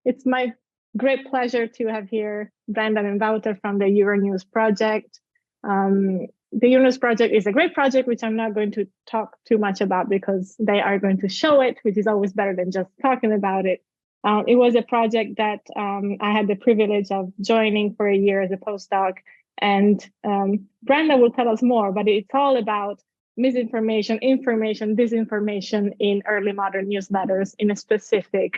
It's my great pleasure to have here Brendan and Wouter from the EURONEWS Project. The EURONEWS Project is a great project, which I'm not going to talk too much about because they are going to show it, which is always better than just talking about it. It was a project that I had the privilege of joining for a year as a postdoc, and Brendan will tell us more, but it's all about misinformation, information, disinformation in early modern newsletters in a specific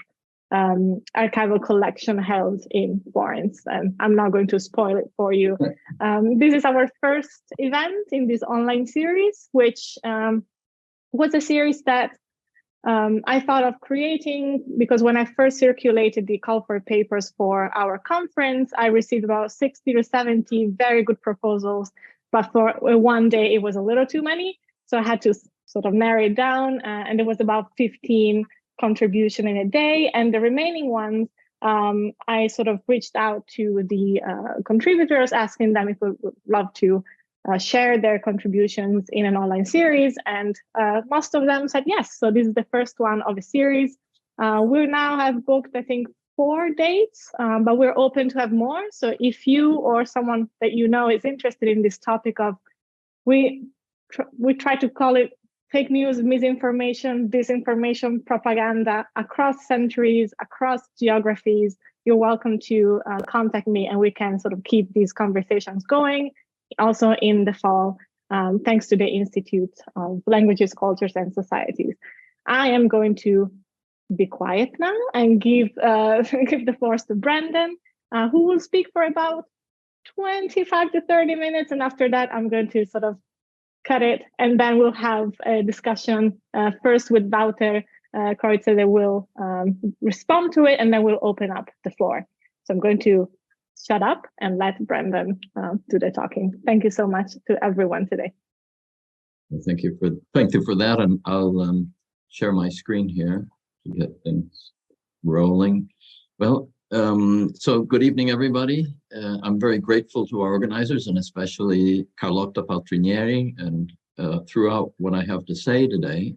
archival collection held in Florence. And I'm not going to spoil it for you. This is our first event in this online series, which was a series that I thought of creating because when I first circulated the call for papers for our conference, I received about 60 or 70 very good proposals, but for one day it was a little too many. So I had to sort of narrow it down, and there was about 15 contribution in a day, and the remaining ones, I sort of reached out to the contributors, asking them if they would love to share their contributions in an online series, and most of them said yes. So this is the first one of a series. We now have booked, I think, 4 dates, but we're open to have more. So if you or someone that you know is interested in this topic of, we try to call it fake news, misinformation, disinformation, propaganda across centuries, across geographies, you're welcome to contact me and we can sort of keep these conversations going. Also in the fall, thanks to the Institute of Languages, Cultures and Societies. I am going to be quiet now and give the floor to Brendan, who will speak for about 25 to 30 minutes. And after that, I'm going to sort of cut it, and then we'll have a discussion first with Wouter Kreuze that will respond to it, and then we'll open up the floor. So I'm going to shut up and let Brendan do the talking. Thank you so much to everyone today. Well, thank you for that, and I'll share my screen here to get things rolling. Well, so good evening, everybody. I'm very grateful to our organizers, and especially Carlotta Paltrinieri. And throughout what I have to say today,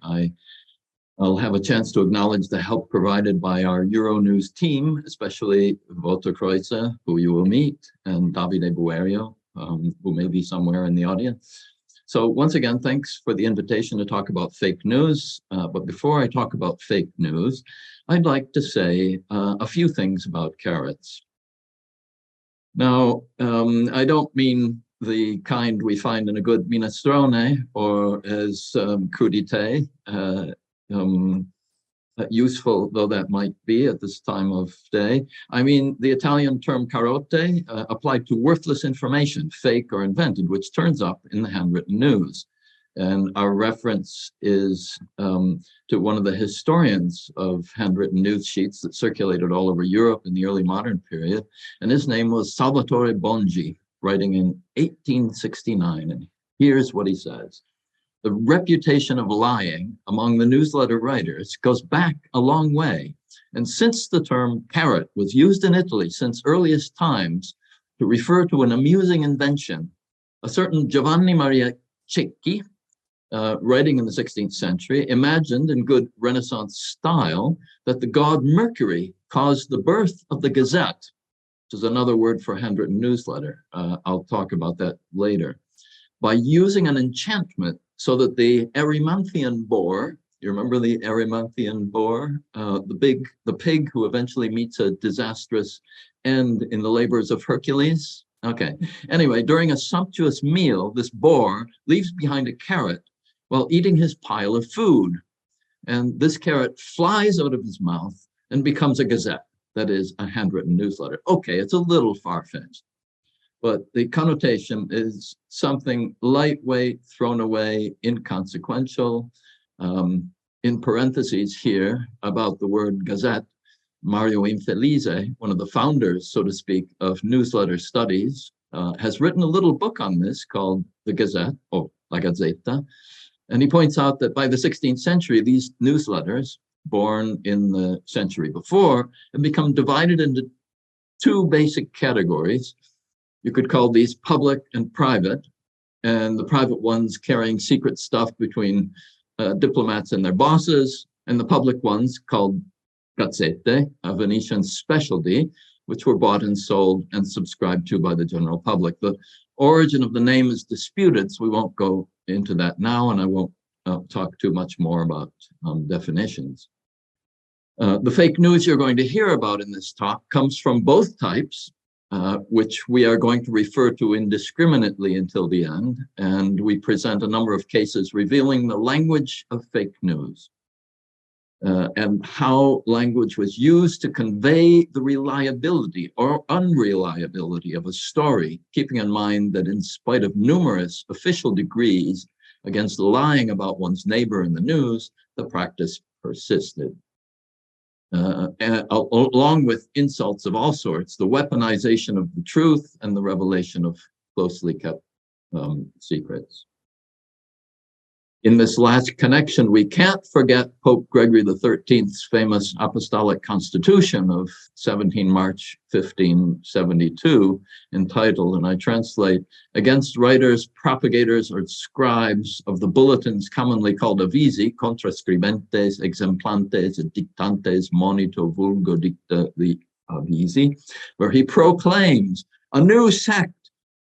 I'll have a chance to acknowledge the help provided by our EURONEWS team, especially Wouter Kreuze, who you will meet, and Davide Buerio, who may be somewhere in the audience. So once again, thanks for the invitation to talk about fake news. But before I talk about fake news, I'd like to say a few things about carrots. Now, I don't mean the kind we find in a good minestrone, or as crudité, useful though that might be at this time of day. I mean the Italian term carote, applied to worthless information, fake or invented, which turns up in the handwritten news. And our reference is to one of the historians of handwritten news sheets that circulated all over Europe in the early modern period. And his name was Salvatore Bongi, writing in 1869. And here's what he says. The reputation of lying among the newsletter writers goes back a long way. And since the term carrot was used in Italy since earliest times to refer to an amusing invention, a certain Giovanni Maria Cecchi, writing in the 16th century, imagined in good Renaissance style that the god Mercury caused the birth of the Gazette, which is another word for handwritten newsletter. I'll talk about that later. By using an enchantment so that the Erymanthian boar, you remember the Erymanthian boar, the pig who eventually meets a disastrous end in the labors of Hercules? Okay, anyway, during a sumptuous meal, this boar leaves behind a carrot while eating his pile of food. And this carrot flies out of his mouth and becomes a gazette, that is a handwritten newsletter. Okay, it's a little far-fetched, but the connotation is something lightweight, thrown away, inconsequential. In parentheses here about the word gazette, Mario Infelice, one of the founders, so to speak, of newsletter studies, has written a little book on this called The Gazette, or La Gazzetta. And he points out that by the 16th century, these newsletters, born in the century before, have become divided into two basic categories. You could call these public and private, and the private ones carrying secret stuff between diplomats and their bosses, and the public ones called gazzette, a Venetian specialty, which were bought and sold and subscribed to by the general public. The origin of the name is disputed, so we won't go into that now, and I won't talk too much more about definitions. The fake news you're going to hear about in this talk comes from both types, which we are going to refer to indiscriminately until the end, and we present a number of cases revealing the language of fake news. And how language was used to convey the reliability or unreliability of a story, keeping in mind that in spite of numerous official decrees against lying about one's neighbor in the news, the practice persisted. And along with insults of all sorts, the weaponization of the truth and the revelation of closely kept secrets. In this last connection, we can't forget Pope Gregory XIII's famous Apostolic Constitution of 17 March 1572, entitled, and I translate, "Against writers, propagators, or scribes of the bulletins commonly called avisi, contra scribentes, exemplantes, et dictantes, monito vulgo dicta the avisi," where he proclaims a new sect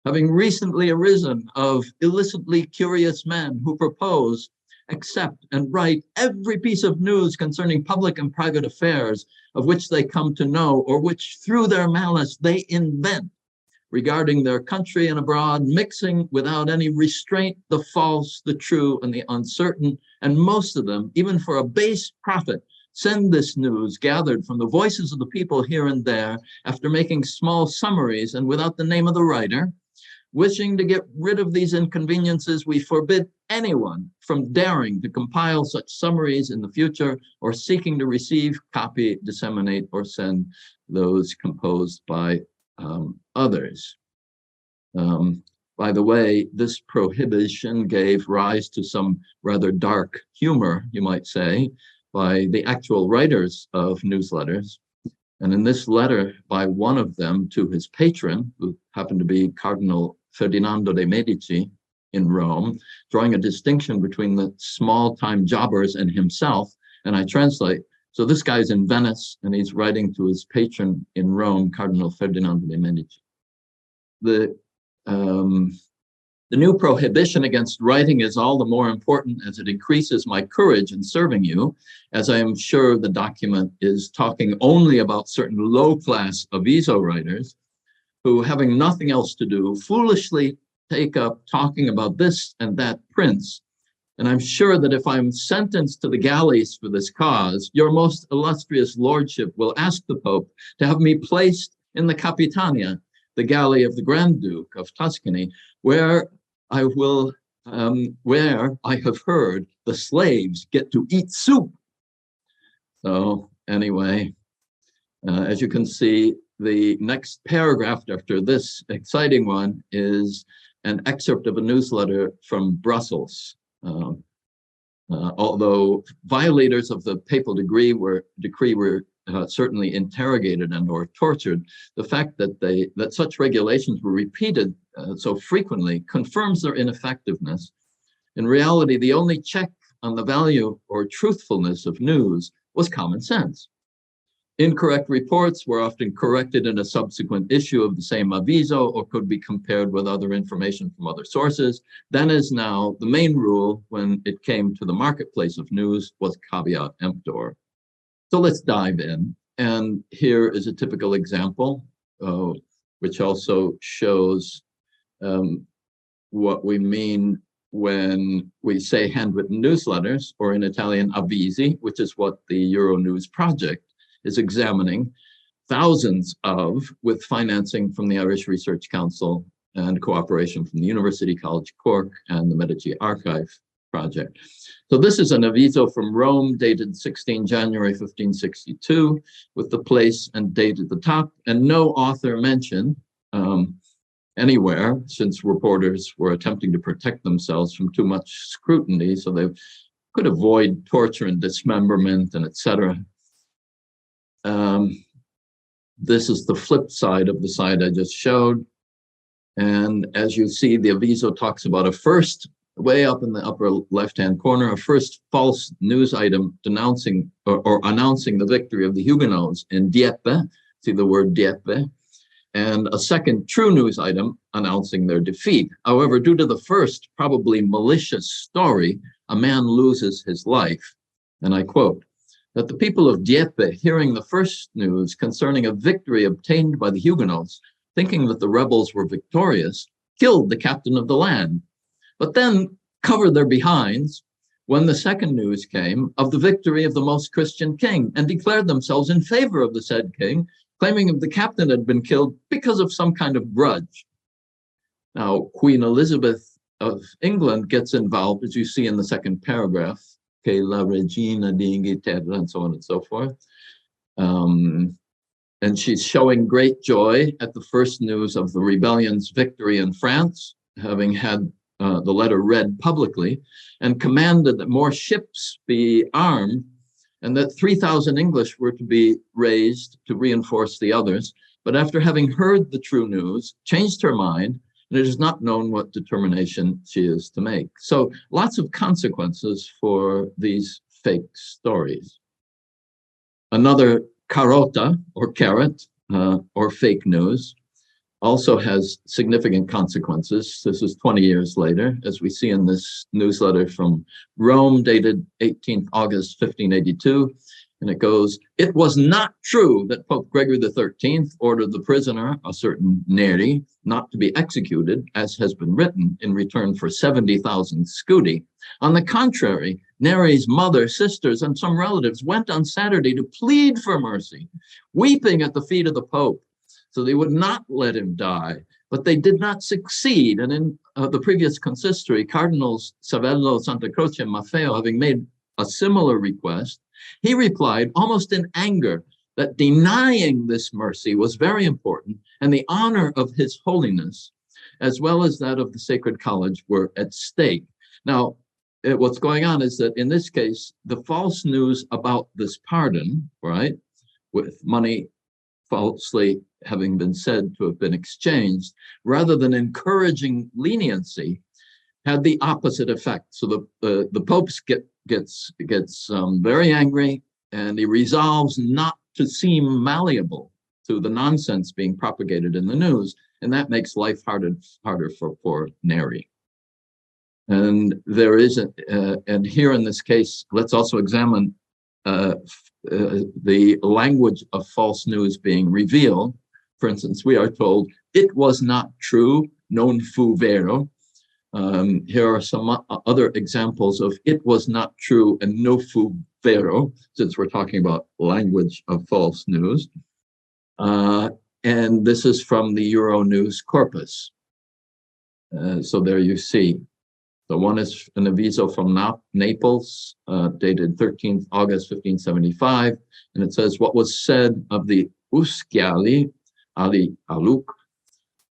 having recently arisen of illicitly curious men who propose, accept, and write every piece of news concerning public and private affairs of which they come to know, or which through their malice they invent regarding their country and abroad, mixing without any restraint the false, the true, and the uncertain, and most of them, even for a base profit, send this news gathered from the voices of the people here and there, after making small summaries and without the name of the writer. Wishing to get rid of these inconveniences, we forbid anyone from daring to compile such summaries in the future, or seeking to receive, copy, disseminate, or send those composed by others. By the way, this prohibition gave rise to some rather dark humor, you might say, by the actual writers of newsletters. And in this letter by one of them to his patron, who happened to be Cardinal Ferdinando de' Medici in Rome, drawing a distinction between the small-time jobbers and himself, and I translate, so this guy's in Venice and he's writing to his patron in Rome, Cardinal Ferdinando de' Medici. The new prohibition against writing is all the more important as it increases my courage in serving you, as I am sure the document is talking only about certain low-class aviso writers who, having nothing else to do, foolishly take up talking about this and that prince. And I'm sure that if I'm sentenced to the galleys for this cause, your most illustrious lordship will ask the Pope to have me placed in the Capitania, the galley of the Grand Duke of Tuscany, where I have heard the slaves get to eat soup. So anyway, as you can see, the next paragraph after this exciting one is an excerpt of a newsletter from Brussels. Although violators of the papal decree were certainly interrogated and or tortured, the fact that such regulations were repeated so frequently confirms their ineffectiveness. In reality, the only check on the value or truthfulness of news was common sense. Incorrect reports were often corrected in a subsequent issue of the same aviso, or could be compared with other information from other sources. Then, as now, the main rule when it came to the marketplace of news was caveat emptor. So let's dive in. And here is a typical example, which also shows what we mean when we say handwritten newsletters, or in Italian avvisi, which is what the EURONEWS Project is examining thousands of, with financing from the Irish Research Council and cooperation from the University College Cork and the Medici Archive Project. So this is an aviso from Rome dated 16 January 1562 with the place and date at the top, and no author mentioned anywhere, since reporters were attempting to protect themselves from too much scrutiny so they could avoid torture and dismemberment and etc. This is the flip side of the side I just showed. And as you see, the aviso talks about a first way up in the upper left-hand corner, a first false news item denouncing or announcing the victory of the Huguenots in Dieppe, see the word Dieppe, and a second true news item announcing their defeat. However, due to the first probably malicious story, a man loses his life. And I quote, that the people of Dieppe, hearing the first news concerning a victory obtained by the Huguenots, thinking that the rebels were victorious, killed the captain of the land, but then covered their behinds when the second news came of the victory of the most Christian king, and declared themselves in favor of the said king, claiming that the captain had been killed because of some kind of grudge. Now, Queen Elizabeth of England gets involved, as you see in the second paragraph, que la regina d'Inghilterra, and so on and so forth. And she's showing great joy at the first news of the rebellion's victory in France, having had the letter read publicly, and commanded that more ships be armed, and that 3,000 English were to be raised to reinforce the others. But after having heard the true news, changed her mind, and it is not known what determination she is to make. So lots of consequences for these fake stories. Another carota, or carrot, or fake news, also has significant consequences. This is 20 years later, as we see in this newsletter from Rome, dated 18th August, 1582. And it goes, it was not true that Pope Gregory XIII ordered the prisoner, a certain Neri, not to be executed, as has been written, in return for 70,000 scudi. On the contrary, Neri's mother, sisters, and some relatives went on Saturday to plead for mercy, weeping at the feet of the Pope, so they would not let him die. But they did not succeed. And in the previous consistory, Cardinals Savello, Santa Croce, and Maffeo, having made a similar request, he replied, almost in anger, that denying this mercy was very important, and the honor of His Holiness, as well as that of the Sacred College, were at stake. Now, what's going on is that in this case, the false news about this pardon, right, with money falsely having been said to have been exchanged, rather than encouraging leniency, had the opposite effect. So the Pope gets very angry, and he resolves not to seem malleable to the nonsense being propagated in the news, and that makes life harder for Neri. And there is, and here in this case, let's also examine the language of false news being revealed. For instance, we are told, it was not true, non fu vero. Here are some other examples of it was not true and no fu vero, since we're talking about language of false news. And this is from the EURONEWS corpus. So there you see. The one is an aviso from Naples, dated 13th August, 1575. And it says, what was said of the Uschiali, Ali Aluk,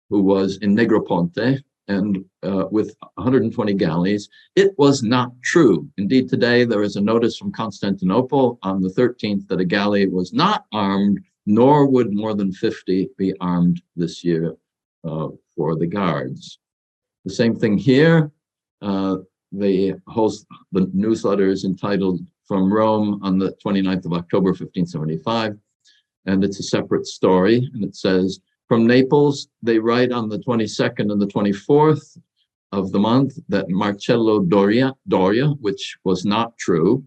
who was in Negroponte, and with 120 galleys, it was not true. Indeed, today there is a notice from Constantinople on the 13th that a galley was not armed, nor would more than 50 be armed this year for the guards. The same thing here. The newsletter is entitled From Rome on the 29th of October, 1575, and it's a separate story, and it says, from Naples, they write on the 22nd and the 24th of the month that Marcello Doria, which was not true,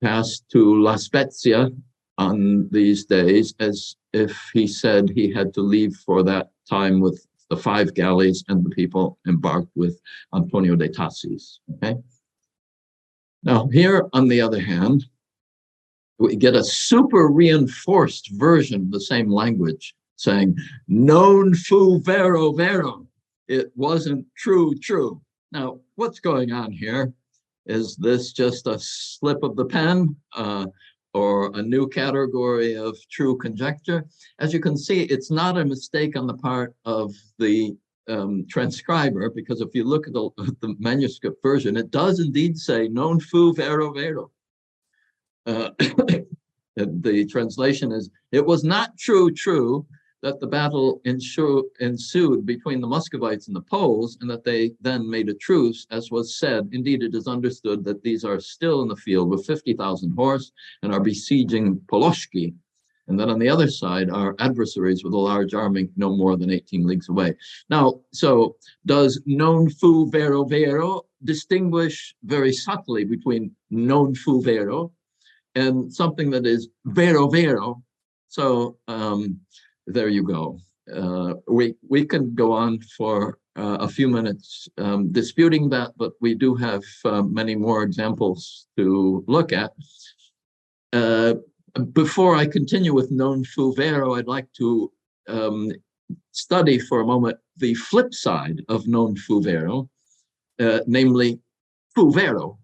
passed to La Spezia on these days as if he said he had to leave for that time with the 5 galleys and the people embarked with Antonio de Tassis. Okay. Now here, on the other hand, we get a super reinforced version of the same language saying, non fu vero vero, it wasn't true. Now, what's going on here? Is this just a slip of the pen or a new category of true conjecture? As you can see, it's not a mistake on the part of the transcriber, because if you look at the manuscript version, it does indeed say non fu vero vero. The translation is, it was not true, that the battle ensued between the Muscovites and the Poles, and that they then made a truce, as was said. Indeed, it is understood that these are still in the field with 50,000 horse and are besieging Poloshki. And then on the other side are adversaries with a large army no more than 18 leagues away. Now, so does non fu vero vero distinguish very subtly between non fu vero and something that is vero vero? So there you go. We can go on for a few minutes disputing that, but we do have many more examples to look at. Before I continue with non fu vero, I'd like to study for a moment the flip side of non fu vero, namely fu vero,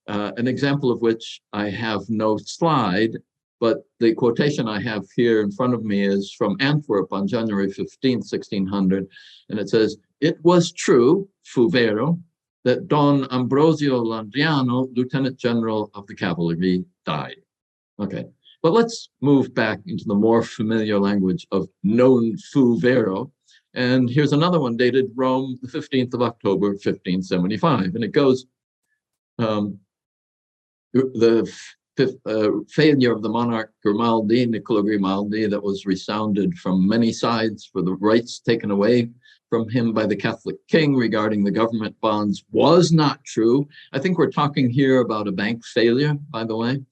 an example of which I have no slide, but the quotation I have here in front of me is from Antwerp on January 15th, 1600, and it says, "It was true, fu vero, that Don Ambrosio Landriano, Lieutenant General of the Cavalry, died." Okay, but let's move back into the more familiar language of non fu vero. And here's another one dated Rome, the 15th of October, 1575. And it goes, failure of the monarch Grimaldi, Niccolo Grimaldi, that was resounded from many sides for the rights taken away from him by the Catholic king regarding the government bonds was not true. I think we're talking here about a bank failure, by the way.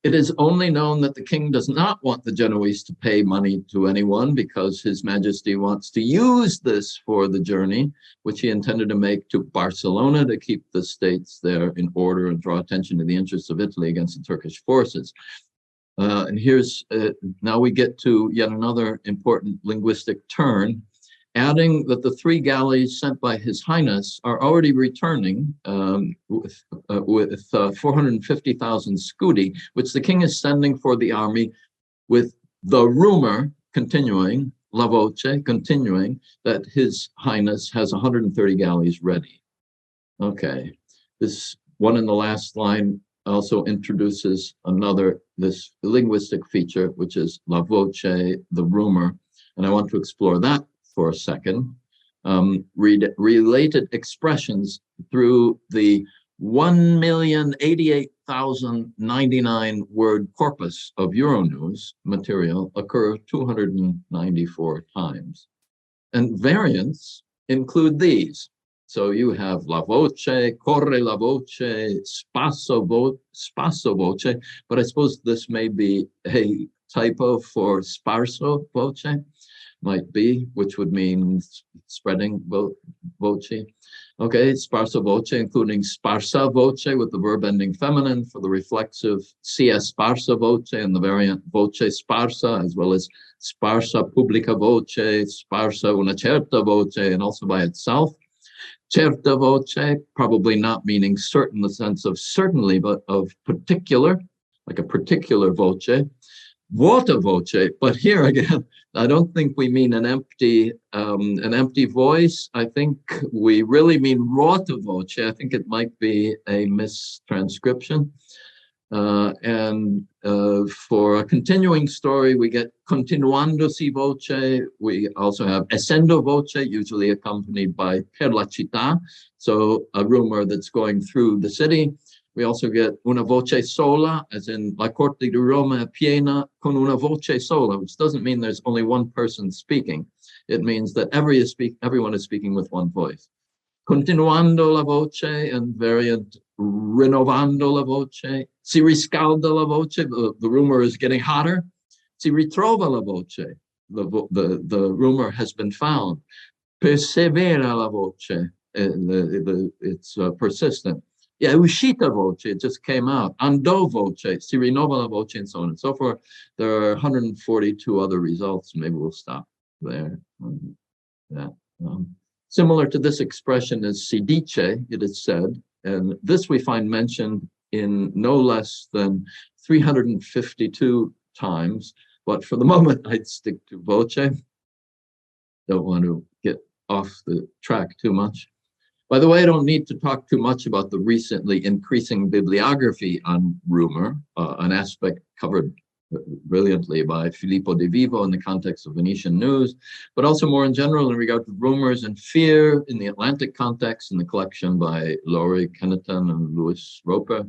It is only known that the king does not want the Genoese to pay money to anyone because His Majesty wants to use this for the journey, which he intended to make to Barcelona to keep the states there in order and draw attention to the interests of Italy against the Turkish forces. And here's, now we get to yet another important linguistic turn, adding that the 3 galleys sent by His Highness are already returning with 450,000 scudi, which the king is sending for the army, with the rumor continuing, la voce, continuing, that His Highness has 130 galleys ready. Okay, this one in the last line also introduces this linguistic feature, which is la voce, the rumor, and I want to explore that for a second. Related expressions through the 1,088,099 word corpus of Euronews material occur 294 times. And variants include these. So you have la voce, corre la voce, spasso voce, but I suppose this may be a typo for sparso voce, might be, which would mean spreading voce. Okay, sparso voce, including sparsa voce with the verb ending feminine for the reflexive sia sparsa voce and the variant voce sparsa, as well as sparsa publica voce, sparsa una certa voce, and also by itself. Certa voce, probably not meaning certain in the sense of certainly, but of particular, like a particular voce. Vuota voce, but here again, I don't think we mean an empty voice. I think we really mean rota voce. I think it might be a mistranscription. For a continuing story, we get continuandosi voce. We also have essendo voce, usually accompanied by per la città, so a rumor that's going through the city. We also get una voce sola, as in la corte di Roma è piena con una voce sola, which doesn't mean there's only one person speaking. It means that everyone is speaking with one voice. Continuando la voce, and variant rinnovando la voce. Si riscalda la voce, the rumor is getting hotter. Si ritrova la voce, the rumor has been found. Persevera la voce, it's persistent. Yeah, uscita voce, it just came out. Andò voce, si rinnova la voce, and so on and so forth. There are 142 other results. Maybe we'll stop there. Similar to this expression is si dice, it is said, and this we find mentioned in no less than 352 times. But for the moment, I'd stick to voce. Don't want to get off the track too much. By the way, I don't need to talk too much about the recently increasing bibliography on rumor, an aspect covered brilliantly by Filippo de Vivo in the context of Venetian news, but also more in general in regard to rumors and fear in the Atlantic context in the collection by Laurie Kenneton and Louis Roper,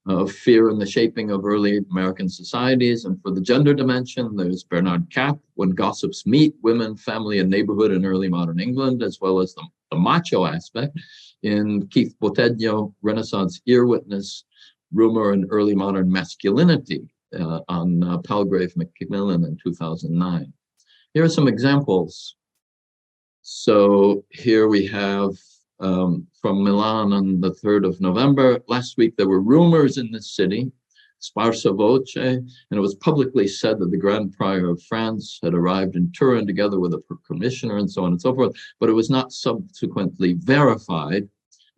of fear in the shaping of early American societies. And for the gender dimension, there's Bernard Kapp, When Gossips Meet, Women, Family, and Neighborhood in Early Modern England, as well as the macho aspect in Keith Botegno, Renaissance Ear Witness, Rumor in Early Modern Masculinity, on Palgrave Macmillan in 2009. Here are some examples. So here we have from Milan on the 3rd of November. Last week, there were rumors in this city, sparsa voce, and it was publicly said that the Grand Prior of France had arrived in Turin together with a commissioner and so on and so forth, but it was not subsequently verified.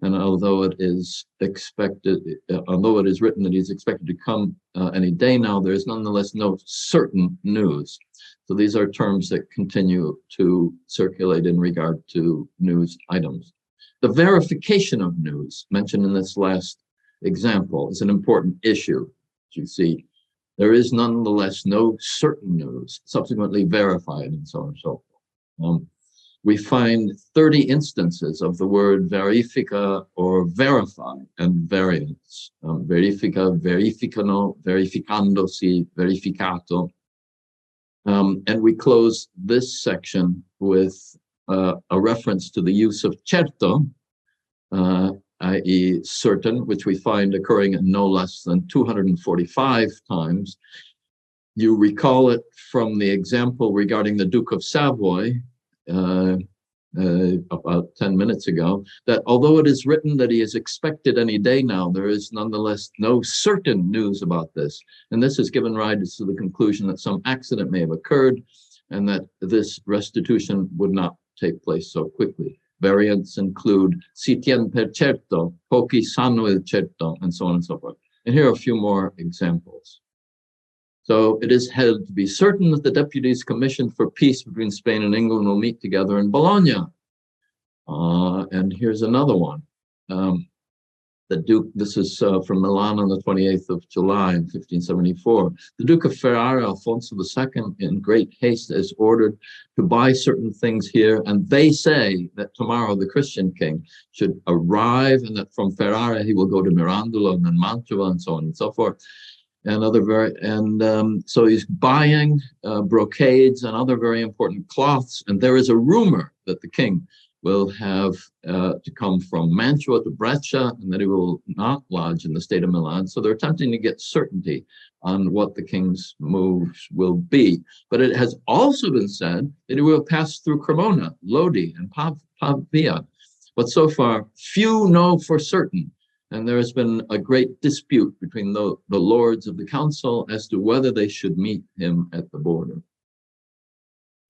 And although it is expected, although it is written that he's expected to come any day now, there is nonetheless no certain news. So these are terms that continue to circulate in regard to news items. The verification of news mentioned in this last example is an important issue. As you see, there is nonetheless no certain news, subsequently verified, and so on and so forth. We find 30 instances of the word verifica or verify and variants. Verifica, verificano, verificandosi, verificato. And we close this section with a reference to the use of certo, i.e. certain, which we find occurring in no less than 245 times. You recall it from the example regarding the Duke of Savoy, about 10 minutes ago, that although it is written that he is expected any day now, there is nonetheless no certain news about this. And this has given rise to the conclusion that some accident may have occurred and that this restitution would not take place so quickly. Variants include si tien per certo, pochi sanno il certo, and so on and so forth. And here are a few more examples. So it is held to be certain that the deputies commissioned for peace between Spain and England will meet together in Bologna. And here's another one. The Duke, this is from Milan on the 28th of July in 1574. The Duke of Ferrara, Alfonso II, in great haste, is ordered to buy certain things here. And they say that tomorrow the Christian king should arrive and that from Ferrara he will go to Mirandola and then Mantova and so on and so forth. And so he's buying brocades and other very important cloths. And there is a rumor that the king will have to come from Mantua to Brescia and that he will not lodge in the state of Milan. So they're attempting to get certainty on what the king's moves will be. But it has also been said that he will pass through Cremona, Lodi, and Pavia. But so far, few know for certain. And there has been a great dispute between the lords of the council as to whether they should meet him at the border.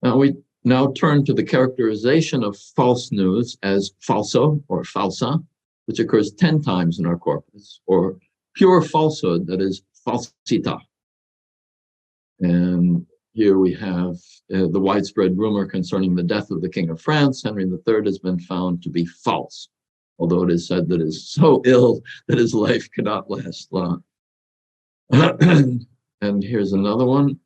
Now we now turn to the characterization of false news as falso or falsa, which occurs 10 times in our corpus, or pure falsehood, that is falsità. And here we have the widespread rumor concerning the death of the King of France. Henry III has been found to be false, although it is said that he is so ill that his life cannot last long. And here's another one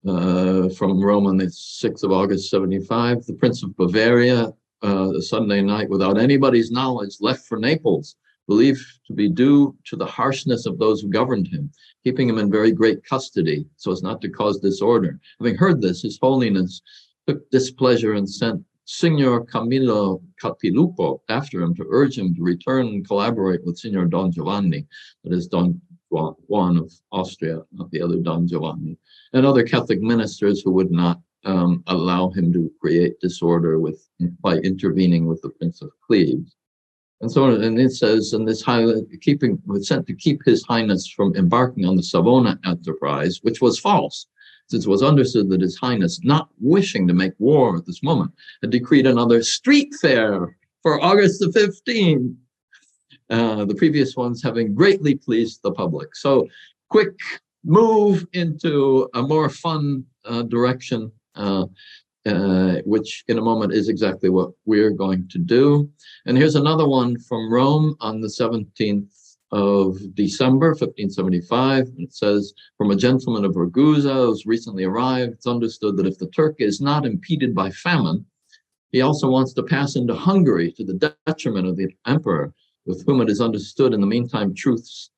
from Rome on the 6th of August, 75. The Prince of Bavaria, the Sunday night, without anybody's knowledge, left for Naples, believed to be due to the harshness of those who governed him, keeping him in very great custody so as not to cause disorder. Having heard this, His Holiness took displeasure and sent Signor Camillo Cattilupo after him to urge him to return and collaborate with Signor Don Giovanni, that is Don Juan of Austria, not the other Don Giovanni, and other Catholic ministers who would not allow him to create disorder by intervening with the Prince of Cleves. And so on, and it says, and this was sent to keep His Highness from embarking on the Savona enterprise, which was false, since it was understood that His Highness, not wishing to make war at this moment, had decreed another street fair for August the 15th, the previous ones having greatly pleased the public. So quick move into a more fun direction, which in a moment is exactly what we're going to do. And here's another one from Rome on the 17th of December 1575. And it says, from a gentleman of Ragusa who's recently arrived, it's understood that if the Turk is not impeded by famine, he also wants to pass into Hungary to the detriment of the emperor, with whom it is understood in the meantime truce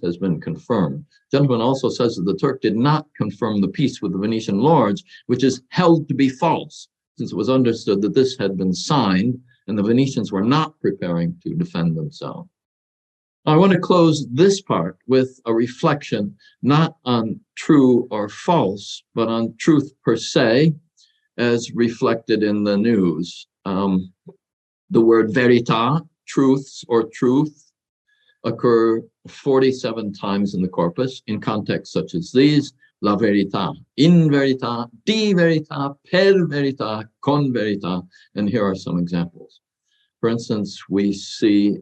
has been confirmed. The gentleman also says that the Turk did not confirm the peace with the Venetian lords, which is held to be false, since it was understood that this had been signed and the Venetians were not preparing to defend themselves. I want to close this part with a reflection not on true or false, but on truth per se, as reflected in the news. The word verita, truths or truth, occur 47 times in the corpus in contexts such as these: la verità, in verita, di verita, per verita, con verita, and here are some examples. For instance, we see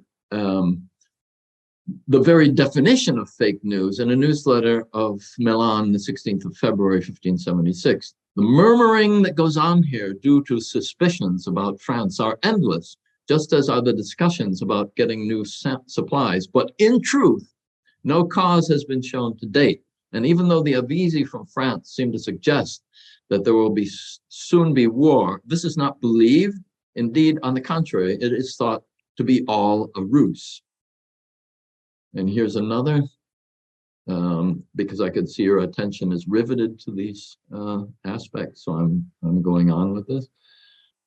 the very definition of fake news in a newsletter of Milan, the 16th of February, 1576. The murmuring that goes on here due to suspicions about France are endless, just as are the discussions about getting new supplies. But in truth, no cause has been shown to date. And even though the avvisi from France seem to suggest that there will soon be war, this is not believed. Indeed, on the contrary, it is thought to be all a ruse. And here's another, because I could see your attention is riveted to these aspects, so I'm going on with this.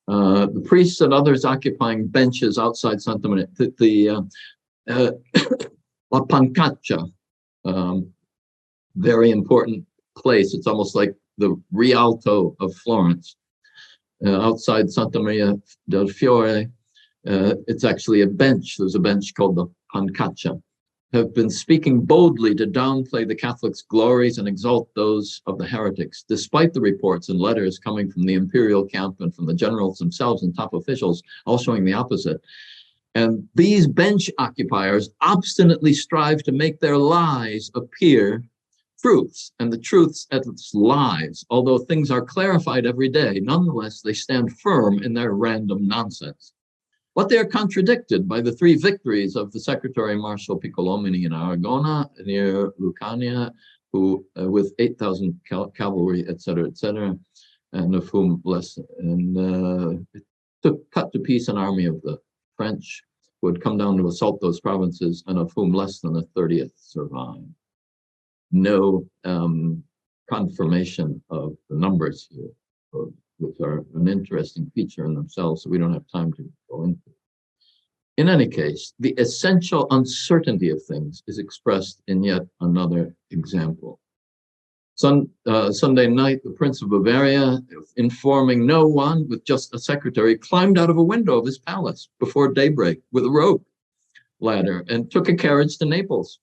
The priests and others occupying benches outside Santa Maria, La Pancaccia, very important place. It's almost like the Rialto of Florence. Outside Santa Maria del Fiore, it's actually a bench. There's a bench called the Pancaccia. Have been speaking boldly to downplay the Catholics' glories and exalt those of the heretics, despite the reports and letters coming from the imperial camp and from the generals themselves and top officials, all showing the opposite. And these bench occupiers obstinately strive to make their lies appear truths, and the truths as lies. Although things are clarified every day, nonetheless, they stand firm in their random nonsense. But they are contradicted by the 3 victories of the Secretary Marshal Piccolomini in Aragona, near Lucania, who with 8,000 cavalry, etc., and of whom cut to peace an army of the French who had come down to assault those provinces, and of whom less than a 30th survived. No confirmation of the numbers here, which are an interesting feature in themselves, so we don't have time to go into. In any case, the essential uncertainty of things is expressed in yet another example. Sunday night, the Prince of Bavaria, informing no one, with just a secretary, climbed out of a window of his palace before daybreak with a rope ladder and took a carriage to Naples.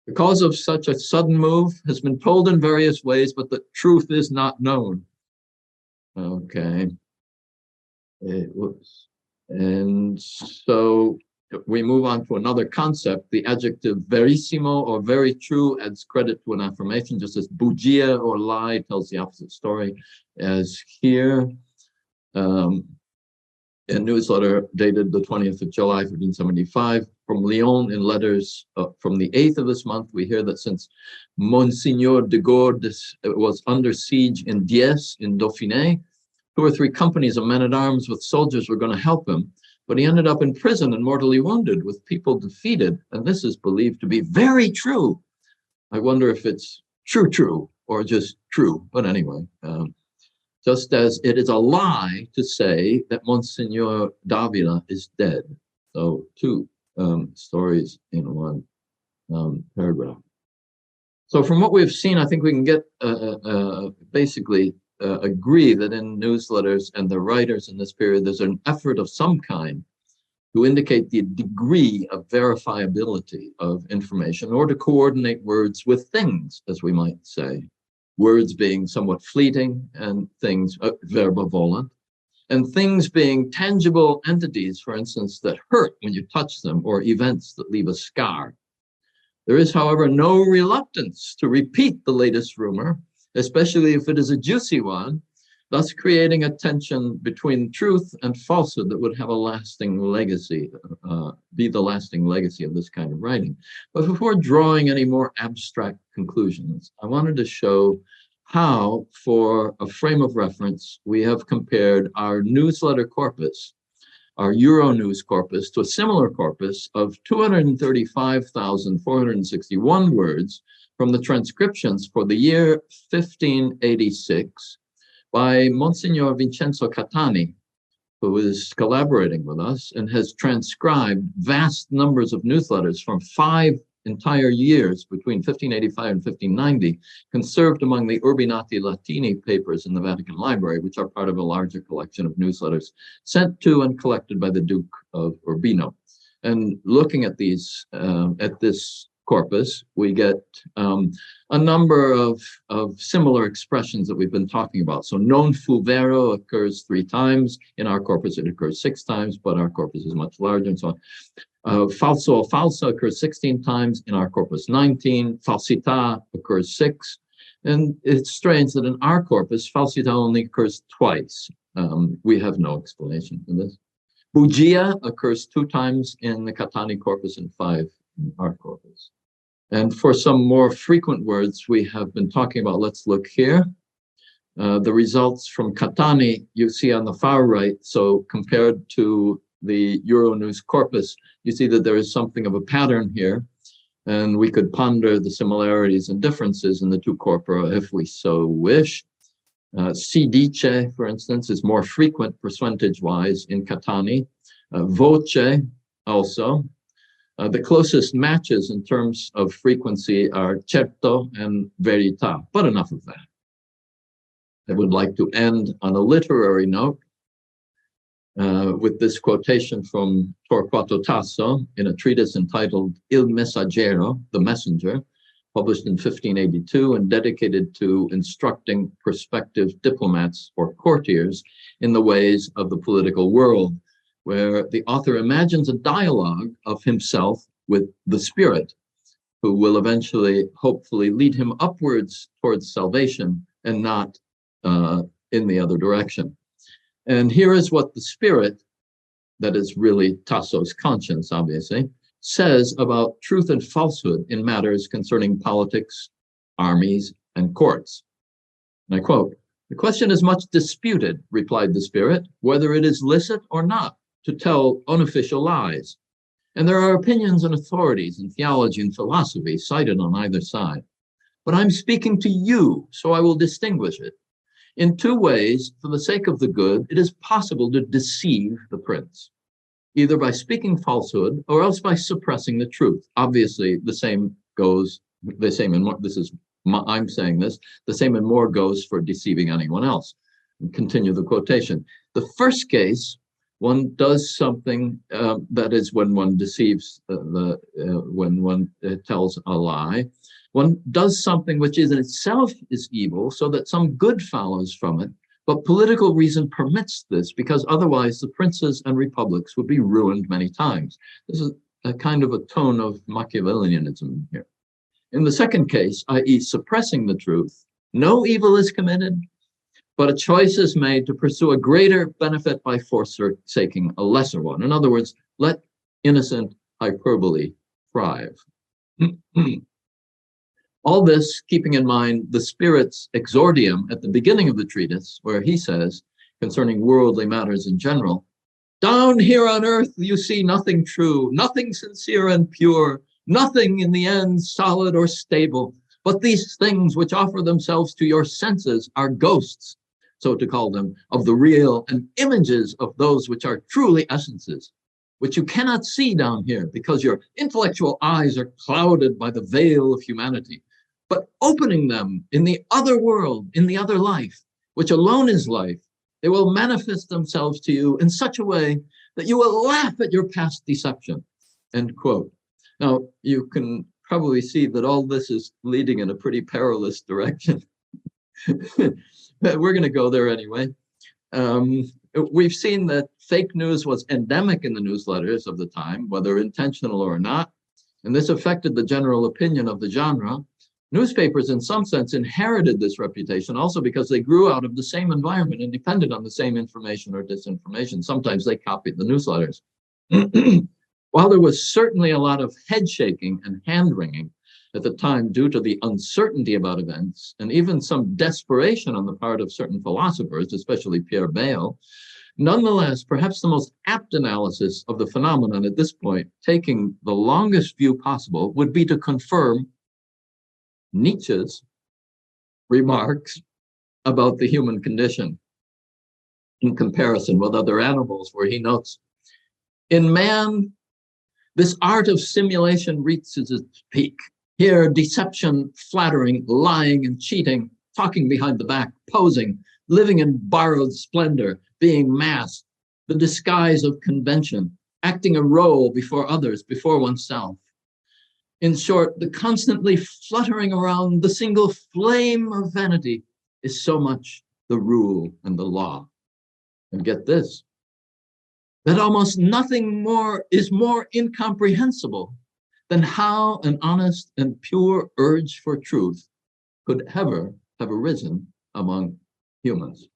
The cause of such a sudden move has been told in various ways, but the truth is not known. Okay. Whoops. And so we move on to another concept. The adjective verissimo or very true adds credit to an affirmation, just as bugia or lie tells the opposite story, as here. A newsletter dated the 20th of July, 1575, from Lyon in letters from the 8th of this month. We hear that since Monsignor de Gordes was under siege in Diez, in Dauphiné, 2 or 3 companies of men-at-arms with soldiers were going to help him, but he ended up in prison and mortally wounded, with people defeated, and this is believed to be very true. I wonder if it's true or just true, but anyway. Just as it is a lie to say that Monsignor Davila is dead. So 2 stories in one paragraph. So from what we've seen, I think we can get basically agree that in newsletters and the writers in this period, there's an effort of some kind to indicate the degree of verifiability of information, or to coordinate words with things, as we might say. Words being somewhat fleeting and things, verba volant, and things being tangible entities, for instance, that hurt when you touch them, or events that leave a scar. There is, however, no reluctance to repeat the latest rumor, especially if it is a juicy one, thus creating a tension between truth and falsehood that would have a lasting legacy, be the lasting legacy of this kind of writing. But before drawing any more abstract conclusions, I wanted to show how, for a frame of reference, we have compared our newsletter corpus, our EURONEWS corpus, to a similar corpus of 235,461 words from the transcriptions for the year 1586 by Monsignor Vincenzo Catani, who is collaborating with us and has transcribed vast numbers of newsletters from 5 entire years between 1585 and 1590, conserved among the Urbinati Latini papers in the Vatican Library, which are part of a larger collection of newsletters sent to and collected by the Duke of Urbino. And looking at these, at this corpus, we get a number of similar expressions that we've been talking about. So non fu vero occurs 3 times. In our corpus, it occurs 6 times, but our corpus is much larger and so on. Falso or falsa occurs 16 times. In our corpus, 19. Falsità occurs 6. And it's strange that in our corpus, falsità only occurs twice. We have no explanation for this. Bugia occurs 2 times in the Catani corpus and 5 in our corpus. And for some more frequent words we have been talking about, let's look here. The results from Catani you see on the far right. So compared to the EURONEWS corpus, you see that there is something of a pattern here. And we could ponder the similarities and differences in the 2 corpora if we so wish. Si dice, for instance, is more frequent percentage-wise in Catani. Voce also. The closest matches in terms of frequency are certo and verità, but enough of that. I would like to end on a literary note with this quotation from Torquato Tasso in a treatise entitled Il Messaggero, The Messenger, published in 1582 and dedicated to instructing prospective diplomats or courtiers in the ways of the political world, where the author imagines a dialogue of himself with the Spirit, who will eventually, hopefully, lead him upwards towards salvation and not in the other direction. And here is what the Spirit, that is really Tasso's conscience, obviously, says about truth and falsehood in matters concerning politics, armies, and courts. And I quote, "The question is much disputed," replied the Spirit, "whether it is licit or not to tell unofficial lies. And there are opinions and authorities in theology and philosophy cited on either side. But I'm speaking to you, so I will distinguish it. In 2 ways, for the sake of the good, it is possible to deceive the prince, either by speaking falsehood or else by suppressing the truth." Obviously, the same goes, the same and more, this is, I'm saying this, the same and more goes for deceiving anyone else. And continue the quotation. The first case, one does something that is when one deceives, when one tells a lie. One does something which is in itself is evil, so that some good follows from it. But political reason permits this, because otherwise the princes and republics would be ruined many times. This is a kind of a tone of Machiavellianism here. In the second case, i.e. suppressing the truth, no evil is committed, but a choice is made to pursue a greater benefit by forsaking a lesser one. In other words, let innocent hyperbole thrive. All this keeping in mind the Spirit's exordium at the beginning of the treatise, where he says, concerning worldly matters in general, "Down here on earth you see nothing true, nothing sincere and pure, nothing in the end solid or stable, but these things which offer themselves to your senses are ghosts, so to call them, of the real, and images of those which are truly essences, which you cannot see down here because your intellectual eyes are clouded by the veil of humanity. But opening them in the other world, in the other life, which alone is life, they will manifest themselves to you in such a way that you will laugh at your past deception." End quote. Now, you can probably see that all this is leading in a pretty perilous direction. But we're going to go there anyway. We've seen that fake news was endemic in the newsletters of the time, whether intentional or not, and this affected the general opinion of the genre. Newspapers, in some sense, inherited this reputation also because they grew out of the same environment and depended on the same information or disinformation. Sometimes they copied the newsletters. While there was certainly a lot of head shaking and hand wringing at the time due to the uncertainty about events and even some desperation on the part of certain philosophers, especially Pierre Bayle, nonetheless, perhaps the most apt analysis of the phenomenon at this point, taking the longest view possible, would be to confirm Nietzsche's remarks about the human condition in comparison with other animals, where he notes, in man, this art of simulation reaches its peak. Here, deception, flattering, lying and cheating, talking behind the back, posing, living in borrowed splendor, being masked, the disguise of convention, acting a role before others, before oneself. In short, the constantly fluttering around the single flame of vanity is so much the rule and the law. And get this, that almost nothing more is more incomprehensible than how an honest and pure urge for truth could ever have arisen among humans.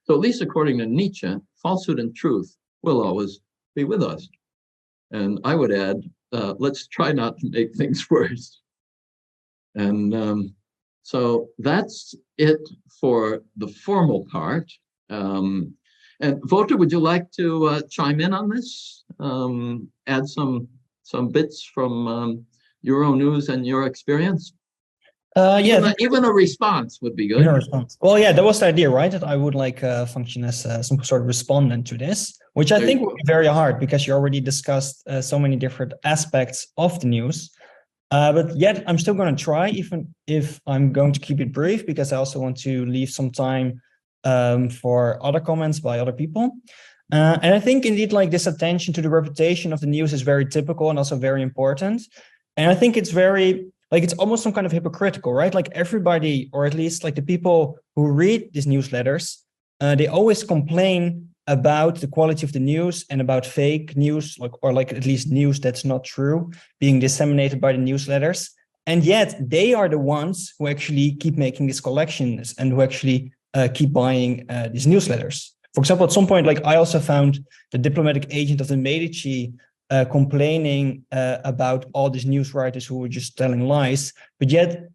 So at least according to Nietzsche, falsehood and truth will always be with us. And I would add, let's try not to make things worse. And so that's it for the formal part. And Wouter, would you like to chime in on this? Add some bits from EuroNews and your experience? Yeah, even a response would be good. A response. Well, yeah, that was the idea, right? That I would like function as some sort of respondent to this, which I think would be very hard because you already discussed so many different aspects of the news. But yet I'm still going to try, even if I'm going to keep it brief, because I also want to leave some time for other comments by other people. And I think indeed, like, this attention to the reputation of the news is very typical and also very important. And I think it's very, like, it's almost some kind of hypocritical, right? Like everybody, or at least like the people who read these newsletters, they always complain about the quality of the news and about fake news, or at least news that's not true, being disseminated by the newsletters. And yet they are the ones who actually keep making these collections and who actually keep buying these newsletters. For example, at some point, like, I also found the diplomatic agent of the Medici complaining about all these news writers who were just telling lies, but yet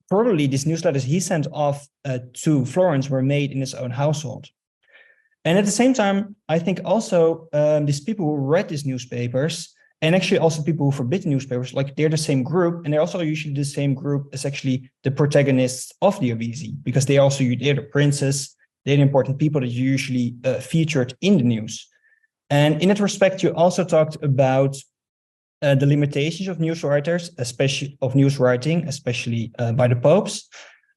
probably these newsletters he sent off to Florence were made in his own household. And at the same time, I think also these people who read these newspapers, and actually also people who forbid newspapers, like, they're the same group, and they're also usually the same group as actually the protagonists of the OBZ, because they're the princes, they're the important people that you usually featured in the news. And in that respect, you also talked about the limitations of news writers, especially of news writing, especially by the popes.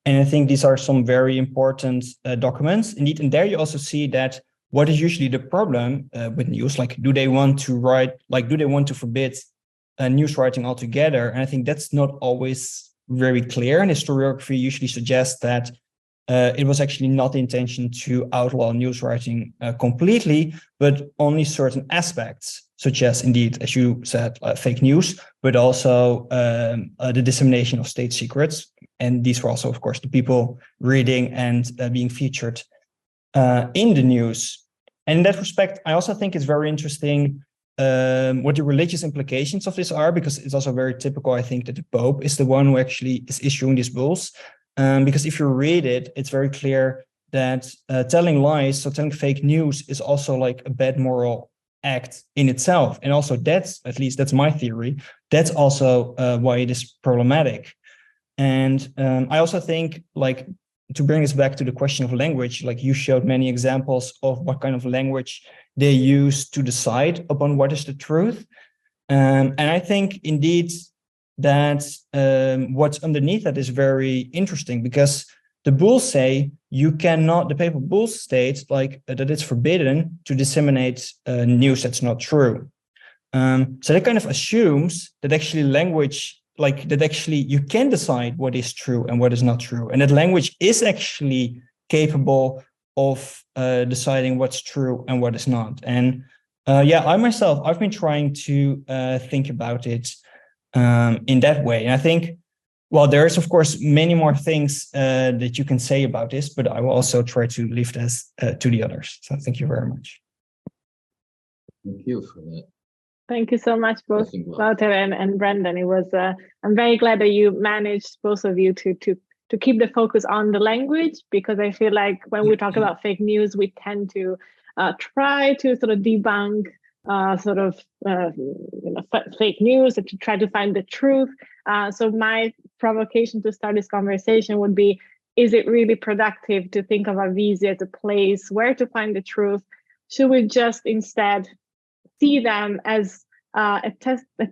And I think these are some very important documents. Indeed, and there you also see that what is usually the problem with news, like, do they want to write, like, do they want to forbid news writing altogether? And I think that's not always very clear. And historiography usually suggests that it was actually not the intention to outlaw news writing completely, but only certain aspects, such as, indeed, as you said, fake news, but also the dissemination of state secrets. And these were also, of course, the people reading and being featured in the news. And in that respect, I also think it's very interesting what the religious implications of this are, because it's also very typical, I think, that the Pope is the one who actually is issuing these bulls. Because if you read it, it's very clear that telling lies, so telling fake news, is also like a bad moral act in itself. And also that's, at least that's my theory, that's also why it is problematic. And I also think, like, to bring us back to the question of language, like, you showed many examples of what kind of language they use to decide upon what is the truth. And I think indeed that what's underneath that is very interesting, because the bulls say you cannot, the papal bulls state, like, that it's forbidden to disseminate news that's not true. So that kind of assumes that actually language, like, that actually you can decide what is true and what is not true, and that language is actually capable of deciding what's true and what is not. And yeah, I myself, I've been trying to think about it in that way. And I think Well, there's, of course, many more things that you can say about this, but I will also try to leave this to the others. So thank you very much. Thank you for that. Thank you so much, both Wouter and Brendan. It was I'm very glad that you managed, both of you, to keep the focus on the language, because I feel like when we talk about fake news, we tend to try to sort of debunk fake news and to try to find the truth. So my provocation to start this conversation would be, is it really productive to think of Avisi as a place where to find the truth? Should we just instead see them as a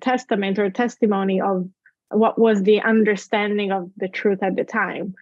testament or a testimony of what was the understanding of the truth at the time?